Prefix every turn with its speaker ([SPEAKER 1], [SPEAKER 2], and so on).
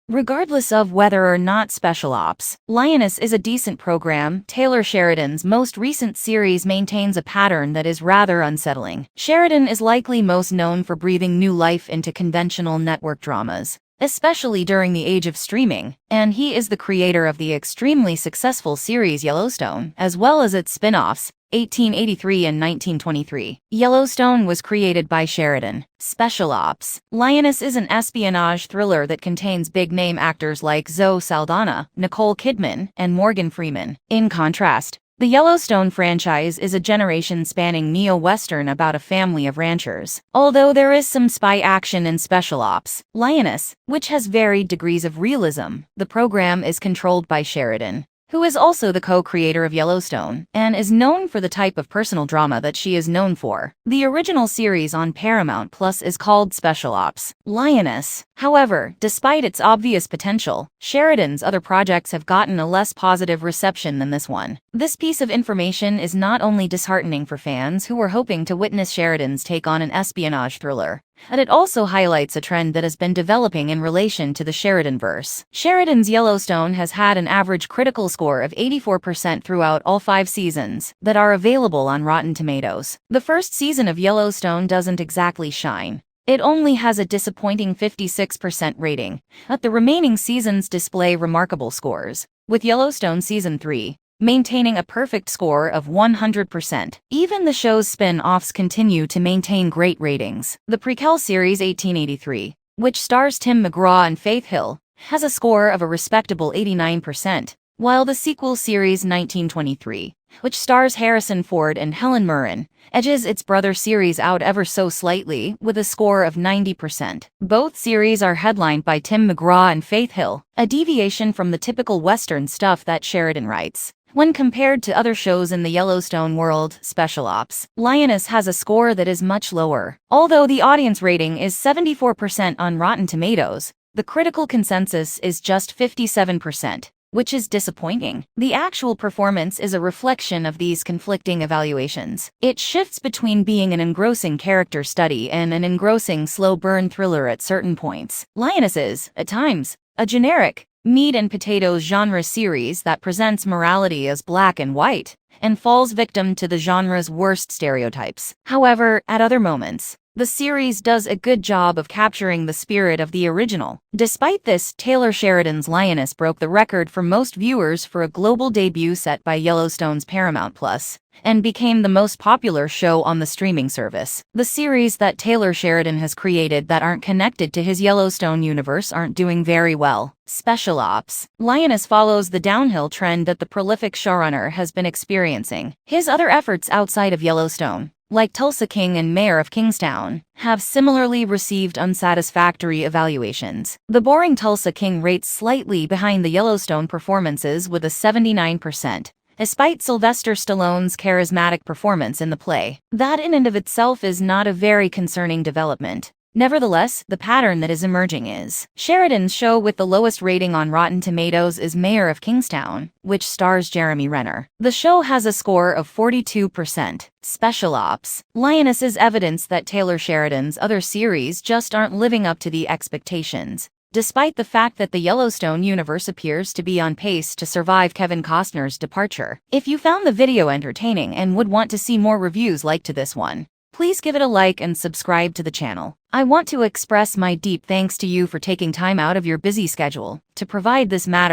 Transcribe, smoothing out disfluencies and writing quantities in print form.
[SPEAKER 1] Regardless of whether or not Special Ops, Lioness is a decent program, Taylor Sheridan's most recent series maintains a pattern that is rather unsettling. Sheridan is likely most known for breathing new life into conventional network dramas, especially during the age of streaming, and he is the creator of the extremely successful series Yellowstone, as well as its spin-offs, 1883 and 1923. Yellowstone was created by Sheridan. Special Ops. Lioness is an espionage thriller that contains big-name actors like Zoe Saldana, Nicole Kidman, and Morgan Freeman. In contrast, the Yellowstone franchise is a generation-spanning neo-western about a family of ranchers. Although there is some spy action in Special Ops, Lioness, which has varied degrees of realism, the program is controlled by Sheridan, who is also the co-creator of Yellowstone, and is known for the type of personal drama that she is known for. The original series on Paramount Plus is called Special Ops. Lioness. However, despite its obvious potential, Sheridan's other projects have gotten a less positive reception than this one. This piece of information is not only disheartening for fans who were hoping to witness Sheridan's take on an espionage thriller, and it also highlights a trend that has been developing in relation to the Sheridan-verse. Sheridan's Yellowstone has had an average critical score of 84% throughout all 5 seasons that are available on Rotten Tomatoes. The first season of Yellowstone doesn't exactly shine. It only has a disappointing 56% rating, but the remaining seasons display remarkable scores, with Yellowstone Season 3 maintaining a perfect score of 100%. Even the show's spin-offs continue to maintain great ratings. The prequel series 1883, which stars Tim McGraw and Faith Hill, has a score of a respectable 89%, while the sequel series 1923, which stars Harrison Ford and Helen Mirren, edges its brother series out ever so slightly with a score of 90%. Both series are headlined by Tim McGraw and Faith Hill, a deviation from the typical Western stuff that Sheridan writes. When compared to other shows in the Yellowstone world, Special Ops, Lioness has a score that is much lower. Although the audience rating is 74% on Rotten Tomatoes, the critical consensus is just 57%, which is disappointing. The actual performance is a reflection of these conflicting evaluations. It shifts between being an engrossing character study and an engrossing slow-burn thriller at certain points. Lioness is, at times, a generic, meat and potatoes genre series that presents morality as black and white, and falls victim to the genre's worst stereotypes. However, at other moments, the series does a good job of capturing the spirit of the original. Despite this, Taylor Sheridan's Lioness broke the record for most viewers for a global debut set by Yellowstone's Paramount Plus, and became the most popular show on the streaming service. The series that Taylor Sheridan has created that aren't connected to his Yellowstone universe aren't doing very well. Special Ops. Lioness follows the downhill trend that the prolific showrunner has been experiencing. His other efforts outside of Yellowstone, like Tulsa King and Mayor of Kingstown, have similarly received unsatisfactory evaluations. The boring Tulsa King rates slightly behind the Yellowstone performances with a 79%. Despite Sylvester Stallone's charismatic performance in the play, that in and of itself is not a very concerning development. Nevertheless, the pattern that is emerging is Sheridan's show with the lowest rating on Rotten Tomatoes is Mayor of Kingstown, which stars Jeremy Renner. The show has a score of 42%. Special Ops. Lioness is evidence that Taylor Sheridan's other series just aren't living up to the expectations, despite the fact that the Yellowstone universe appears to be on pace to survive Kevin Costner's departure. If you found the video entertaining and would want to see more reviews like to this one, please give it a like and subscribe to the channel. I want to express my deep thanks to you for taking time out of your busy schedule to provide this matter.